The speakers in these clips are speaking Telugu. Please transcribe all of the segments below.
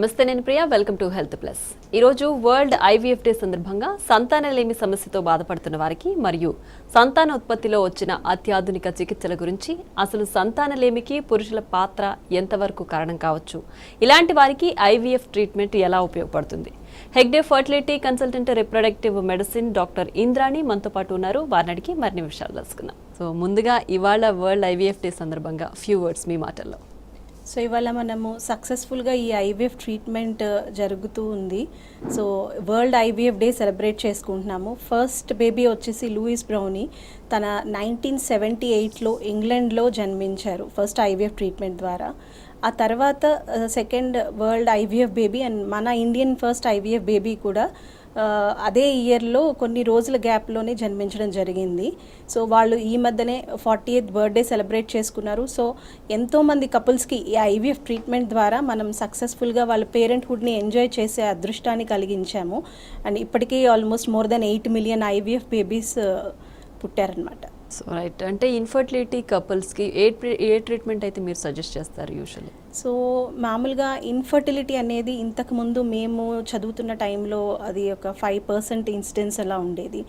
నమస్తే, నేను Priya. Welcome to health plus. ఈరోజు వరల్డ్ ఐవీఎఫ్ డే సందర్భంగా సంతానలేమి సమస్యతో బాధపడుతున్న వారికి మరియు సంతానోత్పత్తిలో వచ్చిన అత్యాధునిక చికిత్సల గురించి, అసలు సంతానలేమికి పురుషుల పాత్ర ఎంతవరకు కారణం కావచ్చు, ఇలాంటి వారికి ఐవీఎఫ్ ట్రీట్మెంట్ ఎలా ఉపయోగపడుతుంది, Hegde fertility consultant reproductive medicine doctor Indrani మనతో పాటు ఉన్నారు. వారిని అడిగి మరిన్ని విషయాలు తెలుసుకుందాం. సో ముందుగా ఇవాళ వరల్డ్ ఐవీఎఫ్ డే సందర్భంగా ఫ్యూ వర్డ్స్ మీ మాటల్లో. సో ఇవాళ మనము సక్సెస్ఫుల్గా ఈ ఐవీఎఫ్ ట్రీట్మెంట్ జరుగుతూ ఉంది. So world IVF day celebrate చేసుకుంటున్నాము. ఫస్ట్ బేబీ వచ్చేసి లూయిస్ బ్రౌనీ. తన 1978లో ఇంగ్లాండ్లో జన్మించారు ఫస్ట్ ఐవీఎఫ్ ట్రీట్మెంట్ ద్వారా. ఆ తర్వాత second world IVF baby and మన ఇండియన్ ఫస్ట్ ఐవీఎఫ్ బేబీ కూడా అదే ఇయర్లో కొన్ని రోజుల గ్యాప్లోనే జన్మించడం జరిగింది. సో వాళ్ళు ఈ మధ్యనే 40th బర్త్డే సెలబ్రేట్ చేసుకున్నారు. సో ఎంతోమంది కపుల్స్కి ఈ ఐవీఎఫ్ ట్రీట్మెంట్ ద్వారా మనం సక్సెస్ఫుల్గా వాళ్ళ పేరెంట్హుడ్ని ఎంజాయ్ చేసే అదృష్టాన్ని కలిగించాము. అండ్ ఇప్పటికీ almost more than 8 million IVF babies పుట్టారనమాట. సో రైట్, అంటే ఇన్ఫర్టిలిటీ కపుల్స్కి ఏ ట్రీట్మెంట్ అయితే మీరు సజెస్ట్ చేస్తారు యూజువల్లీ? సో మామూలుగా ఇన్ఫర్టిలిటీ అనేది ఇంతకుముందు మేము చదువుతున్న టైంలో అది ఒక 5% ఇన్సిడెన్స్ అలా ఉండేది.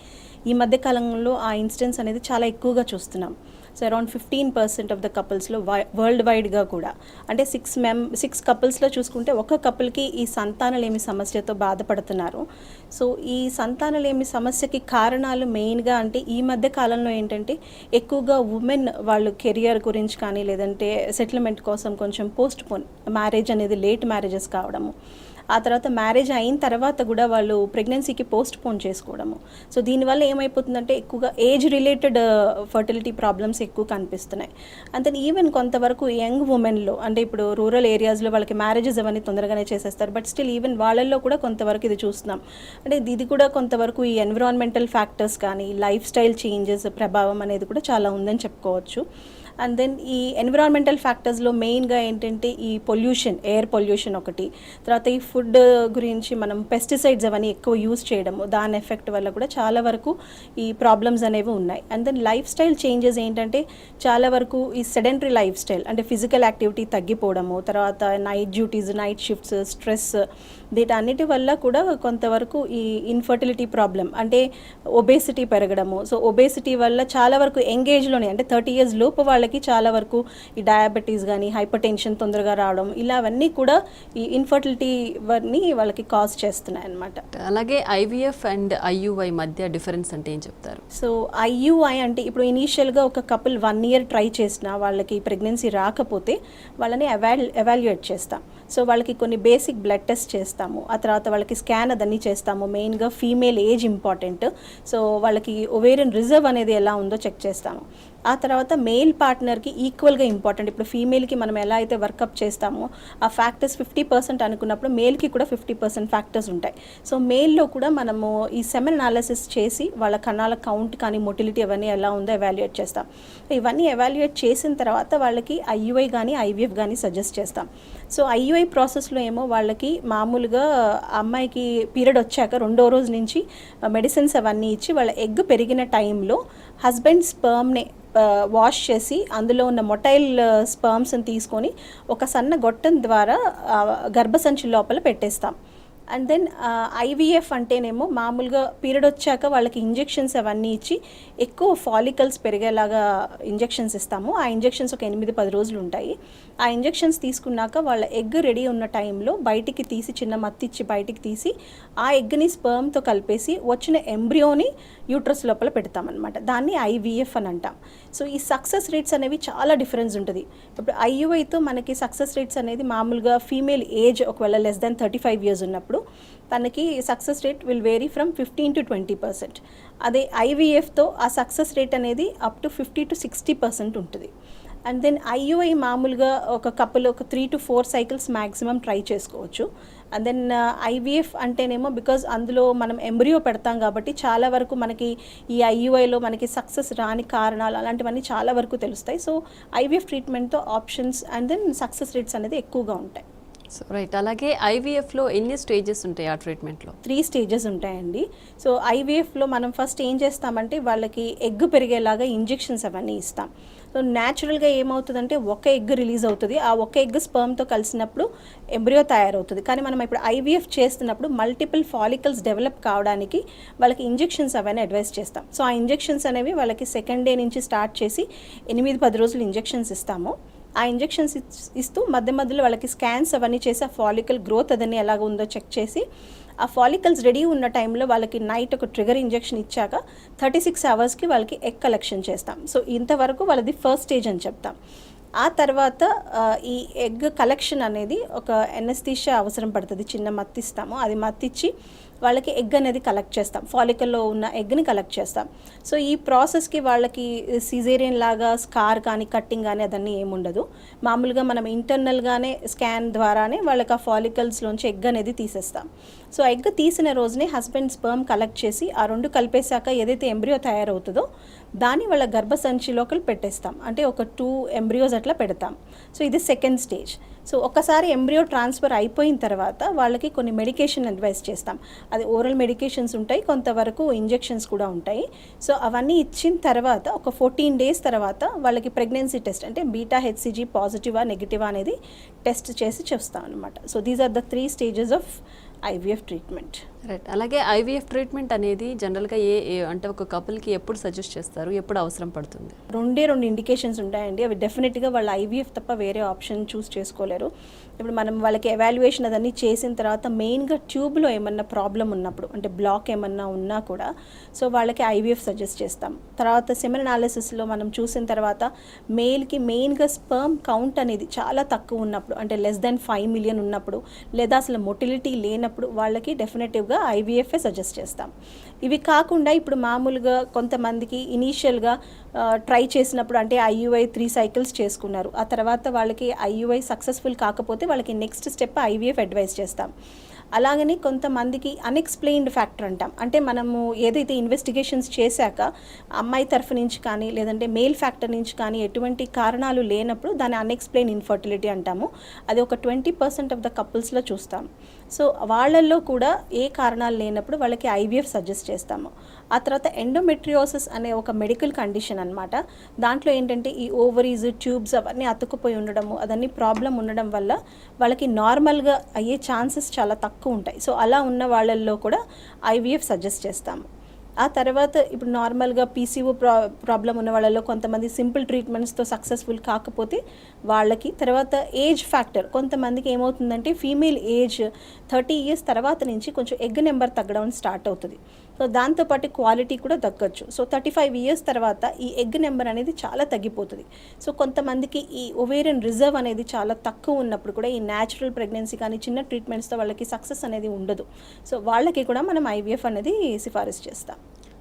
ఈ మధ్య కాలంలో ఆ ఇన్సిడెన్స్ అనేది చాలా ఎక్కువగా చూస్తున్నాం. సో అరౌండ్ 15% ఆఫ్ ద కపుల్స్లో వరల్డ్ వైడ్గా కూడా, అంటే 6 కపుల్స్లో చూసుకుంటే ఒక కపుల్కి ఈ సంతానలేమి సమస్యతో బాధపడుతున్నారు. సో ఈ సంతానలేమి సమస్యకి కారణాలు మెయిన్గా అంటే ఈ మధ్య కాలంలో ఏంటంటే ఎక్కువగా ఉమెన్ వాళ్ళు కెరియర్ గురించి కానీ లేదంటే సెటిల్మెంట్ కోసం కొంచెం పోస్ట్పోన్ మ్యారేజ్ అనేది లేట్ మ్యారేజెస్ కావడము, ఆ తర్వాత మ్యారేజ్ అయిన తర్వాత కూడా వాళ్ళు ప్రెగ్నెన్సీకి పోస్ట్పోన్ చేసుకోవడము. సో దీనివల్ల ఏమైపోతుందంటే ఎక్కువగా ఏజ్ రిలేటెడ్ ఫర్టిలిటీ ప్రాబ్లమ్స్ ఎక్కువ కనిపిస్తున్నాయి. అంతే ఈవెన్ కొంతవరకు యంగ్ ఉమెన్లో, అంటే ఇప్పుడు రూరల్ ఏరియాస్లో వాళ్ళకి మ్యారేజెస్ అవన్నీ తొందరగానే చేసేస్తారు, బట్ స్టిల్ ఈవెన్ వాళ్ళల్లో కూడా కొంతవరకు ఇది చూస్తున్నాం. అంటే ఇది కూడా కొంతవరకు ఈ ఎన్విరాన్మెంటల్ ఫ్యాక్టర్స్ కానీ లైఫ్ స్టైల్ చేంజెస్ ప్రభావం అనేది కూడా చాలా ఉందని చెప్పుకోవచ్చు. అండ్ దెన్ ఈ ఎన్విరాన్మెంటల్ ఫ్యాక్టర్స్లో మెయిన్గా ఏంటంటే ఈ పొల్యూషన్, ఎయిర్ పొల్యూషన్ ఒకటి, తర్వాత ఈ ఫుడ్ గురించి మనం పెస్టిసైడ్స్ అవన్నీ ఎక్కువ యూజ్ చేయడము, దాని ఎఫెక్ట్ వల్ల కూడా చాలా వరకు ఈ ప్రాబ్లమ్స్ అనేవి ఉన్నాయి. And then lifestyle changes ఏంటంటే చాలా వరకు ఈ సెడెంటరీ లైఫ్ స్టైల్, అంటే ఫిజికల్ యాక్టివిటీ తగ్గిపోవడము, తర్వాత night duties, night shifts, stress, వీటన్నిటి వల్ల కూడా కొంతవరకు ఈ ఇన్ఫర్టిలిటీ ప్రాబ్లం అంటే ఒబేసిటీ పెరగడము. సో ఒబేసిటీ వల్ల చాలా వరకు యంగేజ్లోనే అంటే 30 years లోపు వాళ్ళకి చాలా వరకు ఈ డయాబెటీస్ కానీ హైపర్ టెన్షన్ తొందరగా రావడం, ఇలావన్నీ కూడా ఈ ఇన్ఫర్టిలిటీ ని వాళ్ళకి కాజ్ చేస్తున్నాయి అన్నమాట. అలాగే ఐవీఎఫ్ అండ్ ఐయుఐ మధ్య డిఫరెన్స్ అంటే ఏం చెప్తారు? సో ఐయుఐ అంటే ఇప్పుడు ఇనీషియల్గా ఒక కపుల్ 1 year ట్రై చేసినా వాళ్ళకి ప్రెగ్నెన్సీ రాకపోతే వాళ్ళని ఎవాల్యుయేట్ చేస్తాం. సో వాళ్ళకి కొన్ని బేసిక్ బ్లడ్ టెస్ట్ చేస్తాము, ఆ తర్వాత వాళ్ళకి స్కాన్ అదన్నీ చేస్తాము. మెయిన్గా ఫీమేల్ ఏజ్ ఇంపార్టెంట్. సో వాళ్ళకి ఒవేరియన్ రిజర్వ్ అనేది ఎలా ఉందో చెక్ చేస్తాము. ఆ తర్వాత మెయిల్ పార్ట్నర్కి ఈక్వల్గా ఇంపార్టెంట్. ఇప్పుడు ఫీమేల్కి మనం ఎలా అయితే వర్కప్ చేస్తామో ఆ ఫ్యాక్టర్స్ 50% అనుకున్నప్పుడు మేల్కి కూడా 50% ఫ్యాక్టర్స్ ఉంటాయి. సో మేల్లో కూడా మనము ఈ సెమెన్ అనాలిసిస్ చేసి వాళ్ళ కణాల కౌంట్ కానీ మొటిలిటీ అవన్నీ ఎలా ఉందో ఎవాల్యుయేట్ చేస్తాం. ఇవన్నీ ఎవాల్యుయేట్ చేసిన తర్వాత వాళ్ళకి ఐయుఐ కానీ ఐవీఎఫ్ కానీ సజెస్ట్ చేస్తాం. సో ఐయుఐ ప్రాసెస్లో ఏమో వాళ్ళకి మామూలుగా అమ్మాయికి పీరియడ్ వచ్చాక 2వ రోజు నుంచి మెడిసిన్స్ అవన్నీ ఇచ్చి వాళ్ళ ఎగ్ పెరిగిన టైంలో హస్బెండ్ స్పర్మ్ని వాష్ చేసి అందులో ఉన్న మొటైల్ స్పర్మ్స్ని తీసుకొని ఒక సన్న గొట్టం ద్వారా గర్భసంచి లోపల పెట్టేస్తాం. అండ్ దెన్ ఐవీఎఫ్ అంటేనేమో మామూలుగా పీరియడ్ వచ్చాక వాళ్ళకి ఇంజెక్షన్స్ అవన్నీ ఇచ్చి ఎక్కువ ఫాలికల్స్ పెరిగేలాగా ఇంజెక్షన్స్ ఇస్తాము. ఆ ఇంజెక్షన్స్ ఒక 8-10 రోజులు ఉంటాయి. ఆ ఇంజెక్షన్స్ తీసుకున్నాక వాళ్ళ ఎగ్ రెడీ ఉన్న టైంలో బయటికి తీసి, చిన్న మత్తిచ్చి బయటికి తీసి ఆ ఎగ్ని స్పర్మ్తో కలిపేసి వచ్చిన ఎంబ్రియోని యూట్రస్ లోపల పెడతామన్నమాట. దాన్ని ఐవీఎఫ్ అని అంటాం. సో ఈ సక్సెస్ రేట్స్ అనేవి చాలా డిఫరెన్స్ ఉంటుంది. ఇప్పుడు ఐయుఐతో మనకి సక్సెస్ రేట్స్ అనేది మామూలుగా ఫీమేల్ ఏజ్ ఒకవేళ లెస్ దెన్ 35 years ఉన్నప్పుడు తనకి success rate will vary from 15 to 20%. అదే ఐవీఎఫ్తో ఆ సక్సెస్ రేట్ అనేది అప్ టు 50 to 60% ఉంటుంది. అండ్ దెన్ ఐయుఐ మామూలుగా ఒక కపుల్ ఒక 3 to 4 cycles మ్యాక్సిమం ట్రై చేసుకోవచ్చు. అండ్ దెన్ ఐవీఎఫ్ అంటేనేమో బికాజ్ అందులో మనం ఎంబ్రియో పెడతాం కాబట్టి చాలా వరకు మనకి ఈ ఐయుఐలో మనకి సక్సెస్ రాని కారణాలు అలాంటివన్నీ చాలా వరకు తెలుస్తాయి. సో ఐవీఎఫ్ ట్రీట్మెంట్తో options and then success rates అనేది ఎక్కువగా ఉంటాయి. So right. అలాగే ఐవీఎఫ్లో ఎన్ని స్టేజెస్ ఉంటాయి ఆ ట్రీట్మెంట్లో? 3 స్టేజెస్ ఉంటాయండి. సో ఐవీఎఫ్లో మనం ఫస్ట్ ఏం చేస్తామంటే వాళ్ళకి ఎగ్ పెరిగేలాగా ఇంజెక్షన్స్ అవన్నీ ఇస్తాం. సో న్యాచురల్గా ఏమవుతుందంటే ఒక ఎగ్ రిలీజ్ అవుతుంది, ఆ ఒక ఎగ్ స్పర్మ్తో కలిసినప్పుడు ఎంబ్రియో తయారవుతుంది. కానీ మనం ఇప్పుడు ఐవీఎఫ్ చేస్తున్నప్పుడు మల్టిపుల్ ఫాలికల్స్ డెవలప్ కావడానికి వాళ్ళకి ఇంజెక్షన్స్ అవన్నీ అడ్వైస్ చేస్తాం. సో ఆ ఇంజెక్షన్స్ అనేవి వాళ్ళకి సెకండ్ డే నుంచి స్టార్ట్ చేసి 8-10 రోజులు ఇంజెక్షన్స్ ఇస్తాము. ఆ ఇంజెక్షన్స్ ఇస్తూ మధ్య మధ్యలో వాళ్ళకి స్కాన్స్ అవన్నీ చేసి ఆ ఫాలికల్ గ్రోత్ అదన్నీ ఎలాగ ఉందో చెక్ చేసి ఆ ఫాలికల్స్ రెడీ ఉన్న టైంలో వాళ్ళకి నైట్ ఒక ట్రిగర్ ఇంజెక్షన్ ఇచ్చాక 36 అవర్స్కి వాళ్ళకి ఎగ్ కలెక్షన్ చేస్తాం. సో ఇంతవరకు వాళ్ళది ఫస్ట్ స్టేజ్ అని చెప్తాం. ఆ తర్వాత ఈ ఎగ్ కలెక్షన్ అనేది ఒక ఎనస్థీషియా అవసరం పడుతుంది, చిన్న మత్తిస్తాము, అది మత్తిచ్చి వాళ్ళకి ఎగ్ అనేది కలెక్ట్ చేస్తాం, ఫాలికల్లో ఉన్న ఎగ్ని కలెక్ట్ చేస్తాం. సో ఈ ప్రాసెస్కి వాళ్ళకి సిజేరియన్ లాగా స్కార్ కానీ కట్టింగ్ కానీ అదన్నీ ఏముండదు. మామూలుగా మనం ఇంటర్నల్గానే స్కాన్ ద్వారానే వాళ్ళకి ఆ ఫాలికల్స్లోంచి ఎగ్ అనేది తీసేస్తాం. సో ఎగ్ తీసిన రోజునే హస్బెండ్ స్పర్మ్ కలెక్ట్ చేసి ఆ రెండు కలిపేశాక ఏదైతే ఎంబ్రియో తయారవుతుందో దాన్ని వాళ్ళ గర్భసంచి లోపల పెట్టేస్తాం. అంటే ఒక 2 ఎంబ్రియోస్ అట్లా పెడతాం. సో ఇది సెకండ్ స్టేజ్. సో ఒకసారి ఎంబ్రియో ట్రాన్స్ఫర్ అయిపోయిన తర్వాత వాళ్ళకి కొన్ని మెడికేషన్ అడ్వైస్ చేస్తాం. అది ఓరల్ మెడికేషన్స్ ఉంటాయి, కొంతవరకు ఇంజెక్షన్స్ కూడా ఉంటాయి. సో అవన్నీ ఇచ్చిన తర్వాత ఒక 14 డేస్ తర్వాత వాళ్ళకి ప్రెగ్నెన్సీ టెస్ట్ అంటే బీటా హెచ్సిజీ పాజిటివా నెగిటివా అనేది టెస్ట్ చేసి చూస్తాం అనమాట. So these are the 3 stages of IVF treatment. Right. అలాగే ఐవీఎఫ్ ట్రీట్మెంట్ అనేది జనరల్గా అంటే ఒక కపుల్కి ఎప్పుడు సజెస్ట్ చేస్తారు, ఎప్పుడు అవసరం పడుతుంది? 2 ఇండికేషన్స్ ఉంటాయండి. అవి డెఫినెట్గా వాళ్ళు ఐవీఎఫ్ తప్ప వేరే ఆప్షన్ చూస్ చేసుకోలేరు. ఇప్పుడు మనం వాళ్ళకి ఎవాల్యుయేషన్ అదన్నీ చేసిన తర్వాత మెయిన్గా ట్యూబ్లో ఏమన్నా ప్రాబ్లం ఉన్నప్పుడు అంటే బ్లాక్ ఏమన్నా ఉన్నా కూడా సో వాళ్ళకి ఐవీఎఫ్ సజెస్ట్ చేస్తాం. తర్వాత సెమెన్ అనాలిసిస్లో మనం చూసిన తర్వాత మేల్కి మెయిన్గా స్పర్మ్ కౌంట్ అనేది చాలా తక్కువ ఉన్నప్పుడు అంటే లెస్ దెన్ 5 మిలియన్ ఉన్నప్పుడు లేదా అసలు మొటిలిటీ లేనప్పుడు వాళ్ళకి డెఫినెటివ్గా ఐవీఎఫ్ఏ సజెస్ట్ చేస్తాం. ఇవి కాకుండా ఇప్పుడు మామూలుగా కొంతమందికి ఇనీషియల్గా ట్రై చేసినప్పుడు అంటే ఐయుఐ 3 సైకిల్స్ చేసుకున్నారు, ఆ తర్వాత వాళ్ళకి ఐయుఐ సక్సెస్ఫుల్ కాకపోతే వాళ్ళకి నెక్స్ట్ స్టెప్ ఐవీఎఫ్ అడ్వైస్ చేస్తాం. అలాగని కొంతమందికి అన్ఎక్స్ప్లెయిన్డ్ ఫ్యాక్టర్ అంటాం. అంటే మనము ఏదైతే ఇన్వెస్టిగేషన్స్ చేశాక అమ్మాయి తరఫు నుంచి కానీ లేదంటే మేల్ ఫ్యాక్టర్ నుంచి కానీ ఎటువంటి కారణాలు లేనప్పుడు దాన్ని అన్ఎక్స్ప్లెయిన్ ఇన్ఫర్టిలిటీ అంటాము. అది ఒక 20% ఆఫ్ ద కపుల్స్లో చూస్తాం. సో వాళ్ళల్లో కూడా ఏ కారణాలు లేనప్పుడు వాళ్ళకి ఐవీఎఫ్ సజెస్ట్ చేస్తాము. ఆ తర్వాత ఎండోమెట్రియోసిస్ అనే ఒక మెడికల్ కండిషన్ అనమాట. దాంట్లో ఏంటంటే ఈ ఓవరీస్ ట్యూబ్స్ అవన్నీ అతుక్కుపోయి ఉండడము అదన్నీ ప్రాబ్లం ఉండడం వల్ల వాళ్ళకి నార్మల్గా అయ్యే ఛాన్సెస్ చాలా తక్కువ ఉంటాయి. సో అలా ఉన్న వాళ్ళల్లో కూడా ఐవీఎఫ్ సజెస్ట్ చేస్తాము. ఆ తర్వాత ఇప్పుడు నార్మల్గా పీసీఓ ప్రాబ్లం ఉన్న వాళ్ళలో కొంతమంది సింపుల్ ట్రీట్మెంట్స్తో సక్సెస్ఫుల్ కాకపోతే వాళ్ళకి తర్వాత ఏజ్ ఫ్యాక్టర్ కొంతమందికి ఏమవుతుందంటే ఫీమేల్ ఏజ్ 30 ఇయర్స్ తర్వాత నుంచి కొంచెం ఎగ్ నెంబర్ తగ్గడం స్టార్ట్ అవుతుంది. సో దాంతోపాటు క్వాలిటీ కూడా తగ్గచ్చు. సో 35 ఇయర్స్ తర్వాత ఈ ఎగ్ నెంబర్ అనేది చాలా తగ్గిపోతుంది. సో కొంతమందికి ఈ ఒవేరియన్ రిజర్వ్ అనేది చాలా తక్కువ ఉన్నప్పుడు కూడా ఈ న్యాచురల్ ప్రెగ్నెన్సీ కానీ చిన్న ట్రీట్మెంట్స్తో వాళ్ళకి సక్సెస్ అనేది ఉండదు. సో వాళ్ళకి కూడా మనం ఐవీఎఫ్ అనేది సిఫారసు చేస్తాం.